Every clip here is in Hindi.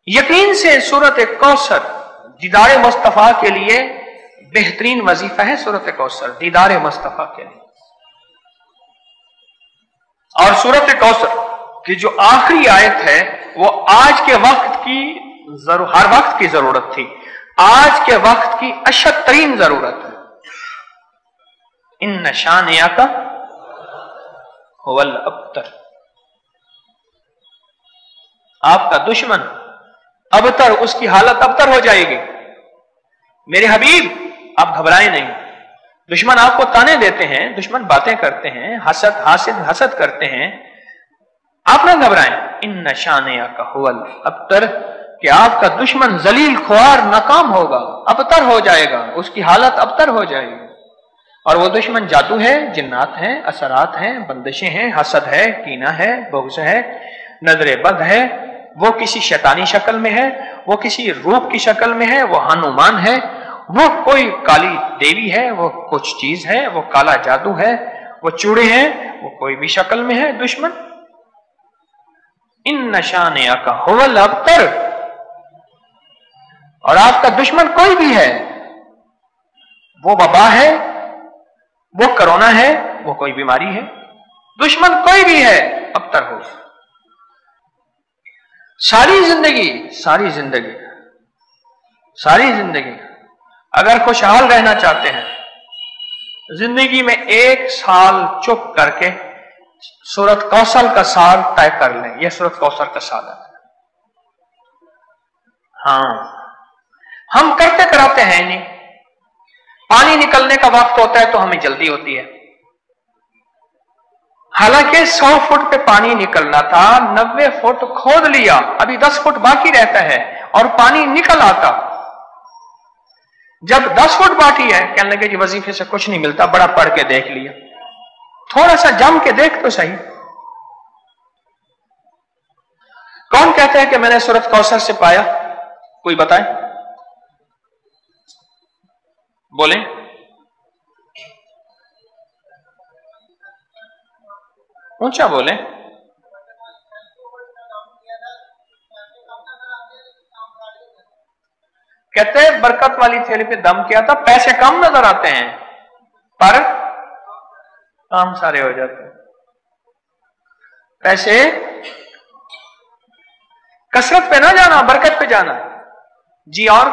यकीन से सूरत कौसर दीदार मुस्तफा के लिए बेहतरीन वजीफा है। सूरत कौसर दीदार मुस्तफा के लिए। और सूरत कौसर की जो आखिरी आयत है वो आज के वक्त की हर वक्त की जरूरत थी, आज के वक्त की अशद तरीन जरूरत है। इन शानिया का हुवल अबतर, आपका दुश्मन अबतर, उसकी हालत अबतर हो जाएगी। मेरे हबीब आप घबराएं नहीं। दुश्मन आपको ताने देते हैं, दुश्मन बातें करते हैं, हसद करते हैं, आप ना घबराएं। इन शानिया का हुवल अबतर, कि आपका दुश्मन जलील खुआर नाकाम होगा, अबतर हो जाएगा, उसकी हालत अबतर हो जाएगी। और वो दुश्मन जादू है, जिन्नात हैं, असरात हैं, बंदिशें हैं, हसद है, कीना है, बुग़्ज़ है, नजर बद है, वो किसी शैतानी शक्ल में है, वो किसी रूप की शक्ल में है, वो हनुमान है, वो कोई काली देवी है, वो कुछ चीज है, वो काला जादू है, वो चूड़े हैं, वो कोई भी शक्ल में है दुश्मन। इन नशानिया का हुवल अबतर, और आपका दुश्मन कोई भी है, वो वबा है, वो कोरोना है, वो कोई बीमारी है, दुश्मन कोई भी है, अबतर हो। सारी जिंदगी अगर खुशहाल रहना चाहते हैं, जिंदगी में एक साल चुप करके सूरत कौसर का साल तय कर लें। यह सूरत कौसर का साल है। हाँ, हम करते कराते हैं नहीं। पानी निकलने का वक्त होता है तो हमें जल्दी होती है। हालांकि 100 फुट पे पानी निकलना था, 90 फुट खोद लिया, अभी 10 फुट बाकी रहता है और पानी निकल आता। जब 10 फुट बाकी है, कहने लगे जी वजीफे से कुछ नहीं मिलता, बड़ा पढ़ के देख लिया। थोड़ा सा जम के देख तो सही। कौन कहते हैं कि मैंने सूरत कौसर से पाया? कोई बताए, बोले। ऊंचा बोले। कहते हैं बरकत वाली थैली पे दम किया था, पैसे कम नजर आते हैं पर काम सारे हो जाते हैं। पैसे कसरत पे ना जाना, बरकत पे जाना। जी और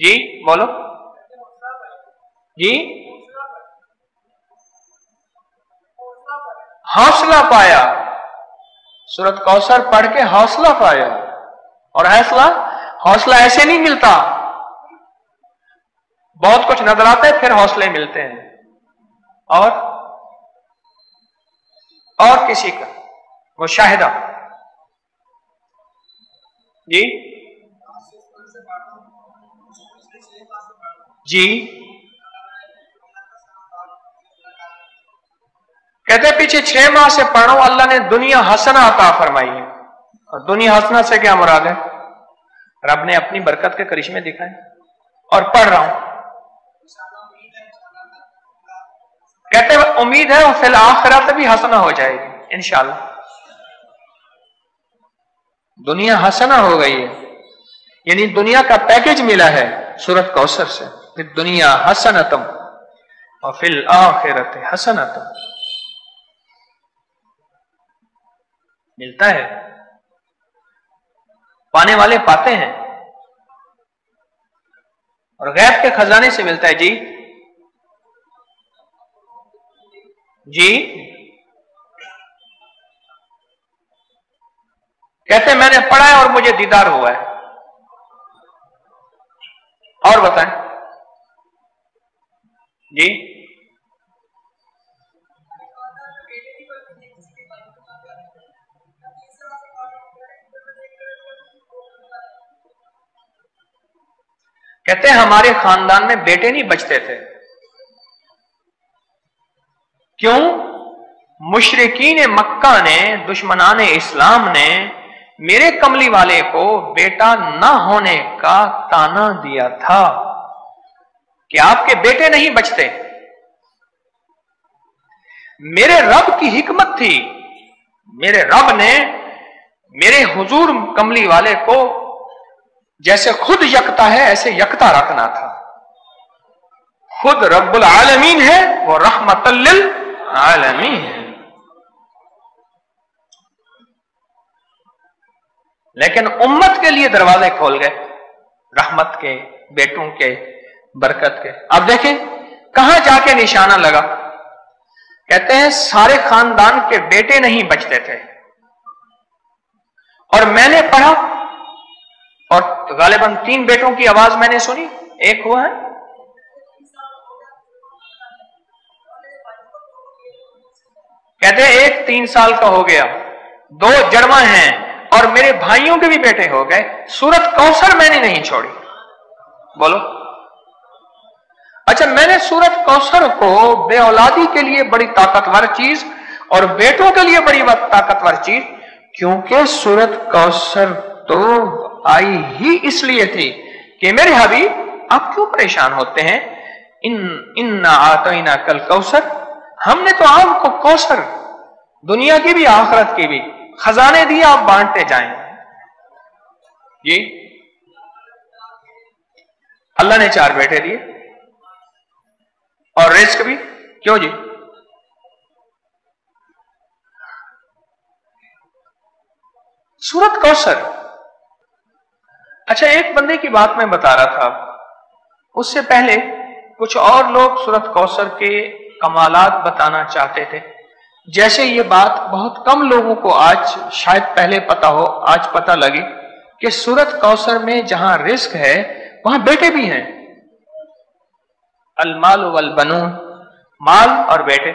जी बोलो जी। हौसला पाया, सूरत कौसर पढ़ के हौसला पाया। और हौसला ऐसे नहीं मिलता, बहुत कुछ नजर आता है फिर हौसले मिलते हैं। और किसी का वो शाहिदा जी जी कहते पीछे 6 माह से पढ़ रहा हूं, अल्लाह ने दुनिया हसना अता फरमाई है। और दुनिया हसना से क्या मुराद है? रब ने अपनी बरकत के करिश्मे दिखाए। और पढ़ रहा हूं, कहते उम्मीद है फिल आखिरत भी हसना हो जाएगी इंशाअल्लाह। दुनिया हसना हो गई है, यानी दुनिया का पैकेज मिला है सूरत कौसर से। फिर दुनिया हसनतम और फिल आखिरत हसनतम मिलता है। पाने वाले पाते हैं और गैब के खजाने से मिलता है। जी जी कहते मैंने पढ़ा है और मुझे दीदार हुआ है। और बताएं जी। कहते हैं हमारे खानदान में बेटे नहीं बचते थे। क्यों? मुशरिकीन मक्का ने, दुश्मनान इस्लाम ने मेरे कमली वाले को बेटा ना होने का ताना दिया था कि आपके बेटे नहीं बचते। मेरे रब की हिकमत थी, मेरे रब ने मेरे हुजूर कमली वाले को जैसे खुद यकता है ऐसे यकता रखना था। खुद रब्बुल आलमीन है, वो रहमतल लिल आलमीन है। लेकिन उम्मत के लिए दरवाजे खोल गए रहमत के, बेटों के, बरकत के। अब देखें कहां जाके निशाना लगा। कहते हैं सारे खानदान के बेटे नहीं बचते थे। और मैंने पढ़ा और गालिबन 3 बेटों की आवाज मैंने सुनी। एक हुआ है, कहते हैं एक 3 साल का हो गया, 2 जड़वा हैं और मेरे भाइयों के भी बेटे हो गए। सूरत कौसर मैंने नहीं छोड़ी। बोलो। अच्छा, मैंने सूरत कौसर को बे औलादी के लिए बड़ी ताकतवर चीज और बेटों के लिए बड़ी ताकतवर चीज, क्योंकि सूरत कौसर तो आई ही इसलिए थी कि मेरे हबीब आप क्यों परेशान होते हैं। इन्ना आतैना कल कौसर, हमने तो आपको कौसर दुनिया की भी आखिरत की भी खजाने दिए, आप बांटते जाएं। जी, अल्लाह ने 4 बेटे दिए और रिस्क भी। क्यों जी? सूरत कौसर। अच्छा, एक बंदे की बात मैं बता रहा था, उससे पहले कुछ और लोग सूरत कौसर के कमालात बताना चाहते थे। जैसे ये बात बहुत कम लोगों को आज शायद पहले पता हो, आज पता लगी कि सूरत कौसर में जहां रिस्क है वहां बेटे भी हैं। अलमाल वल बनून, माल और बेटे।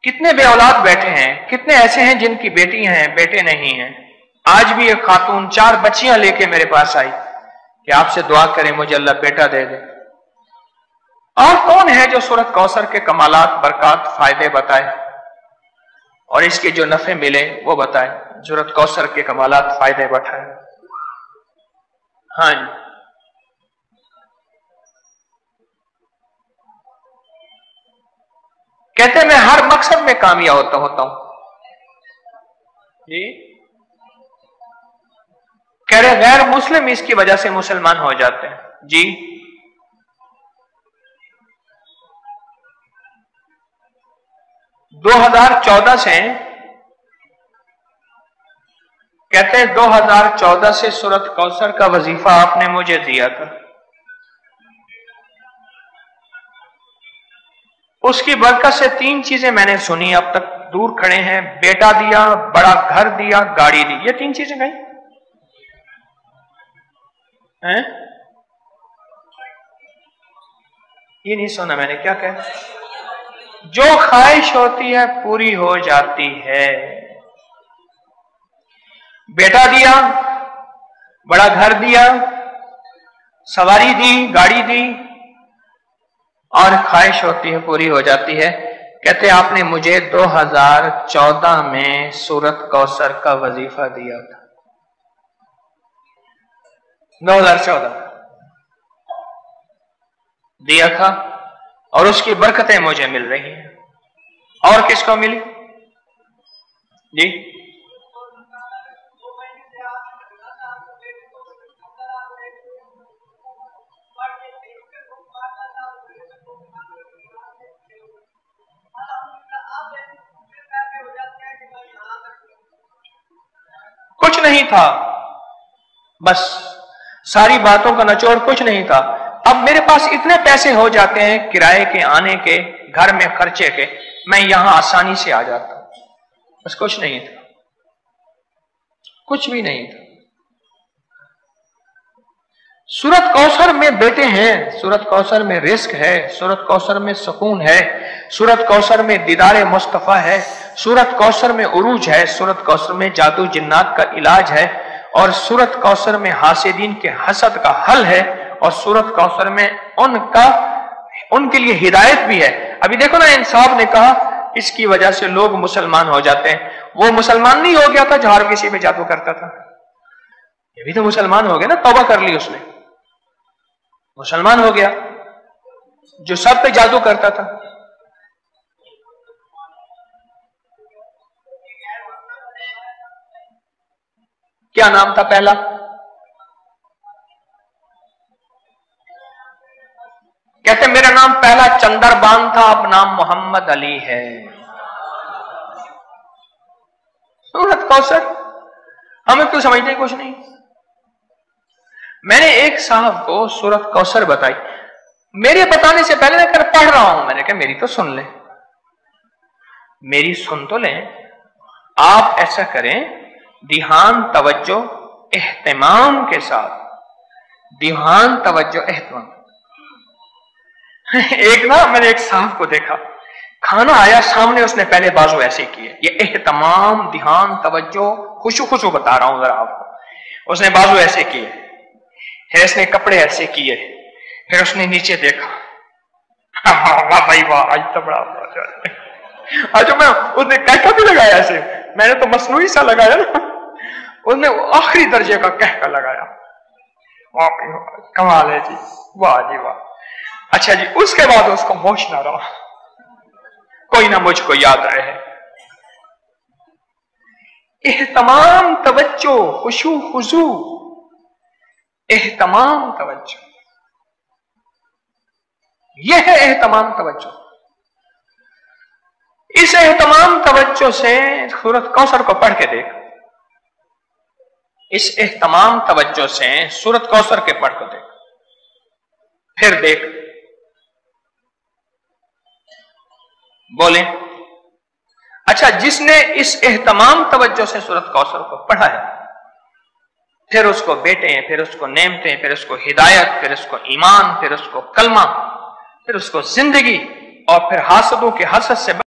कितने बे औलाद बैठे हैं, कितने ऐसे हैं जिनकी बेटी हैं बेटे नहीं हैं। आज भी एक खातून 4 बच्चियां लेके मेरे पास आई कि आपसे दुआ करें मुझे अल्लाह बेटा दे दे। और कौन है जो सूरत कौसर के कमालात, बरकत, फायदे बताए और इसके जो नफे मिले वो बताए। सूरत कौसर के कमालात, फायदे बताए। हाँ जी, कहते मैं हर मकसद में कामयाब होता हूं जी। कह रहे गैर मुस्लिम इसकी वजह से मुसलमान हो जाते हैं जी। 2014 से, कहते हैं 2014 से सूरत कौसर का वजीफा आपने मुझे दिया था। उसकी बरकत से 3 चीजें मैंने सुनी अब तक। दूर खड़े हैं, बेटा दिया, बड़ा घर दिया, गाड़ी दी। ये 3 चीजें कहीं हैं? ये नहीं सुना मैंने। क्या कहा? जो ख्वाहिश होती है पूरी हो जाती है। बेटा दिया, बड़ा घर दिया, सवारी दी, गाड़ी दी और ख्वाहिश होती है पूरी हो जाती है। कहते आपने मुझे 2014 में सूरत कौसर का वजीफा दिया था। 2014 दिया था और उसकी बरकतें मुझे मिल रही हैं। और किसको मिली जी? कुछ नहीं था, बस सारी बातों का निचोड़ कुछ नहीं था। अब मेरे पास इतने पैसे हो जाते हैं किराए के, आने के, घर में खर्चे के, मैं यहां आसानी से आ जाता हूं। बस कुछ नहीं था, कुछ भी नहीं था। सूरत कौसर में बेटे हैं, सूरत कौसर में रिस्क है, सूरत कौसर में सुकून है, सूरत कौसर में दीदारे मुस्तफा है, सूरत कौसर में उरूज है, सूरत कौसर में जादू जिन्नात का इलाज है, और सूरत कौसर में हासिदीन के हसद का हल है, और सूरत कौसर में उनके लिए हिदायत भी है। अभी देखो ना, इंसाफ ने कहा इसकी वजह से लोग मुसलमान हो जाते हैं। वो मुसलमान नहीं हो गया था जो हर किसी पे जादू करता था, ये भी तो मुसलमान हो गया ना, तौबा कर ली उसने, मुसलमान हो गया जो सब पे जादू करता था। क्या नाम था पहला? कहते मेरा नाम पहला चंदरबान था, अब नाम मोहम्मद अली है। सूरत कौसर हमें क्यों समझते कुछ नहीं। मैंने एक साहब को सूरत कौसर बताई, मेरे बताने से पहले मैं कर पढ़ रहा हूं, मैंने कहा मेरी तो सुन ले, मेरी सुन तो लें। आप ऐसा करें, ध्यान तवज्जो एहतमाम के साथ, ध्यान तवज्जो एहतमाम। एक ना मैंने एक साहब को देखा, खाना आया सामने, उसने पहले बाजू ऐसे किए, ये एहतमाम ध्यान तवज्जो खुशू खुशू बता रहा हूं जरा आपको। उसने बाजू ऐसे किए, फिर इसने कपड़े ऐसे किए, फिर उसने नीचे देखा, वाह भाई वाह, आज तो बड़ा आज मैं, उसने कहका भी लगाया ऐसे, मैंने तो मसनूई सा लगाया ना, उसने आखिरी दर्जे का कहका लगाया। कमाल है जी, वाह जी वाह। अच्छा जी, उसके बाद उसको होश ना रहा, कोई ना मुझको याद रहे। एहतमाम तवज्जो खुशू खुजू, एहतमाम तवज्जो, यह है एहतमाम तवज्जो। इस एहतमाम तवज्जो से सूरत कौसर को पढ़ के देख, इस एहतमाम तवज्जो से सूरत कौसर के पढ़ को देख, फिर देख, बोले अच्छा जिसने इस एहतमाम तवज्जो से सूरत कौसर को पढ़ा है, फिर उसको बेटे, फिर उसको नेमते, फिर उसको हिदायत, फिर उसको ईमान, फिर उसको कलमा, फिर उसको जिंदगी, और फिर हासदों के हसद से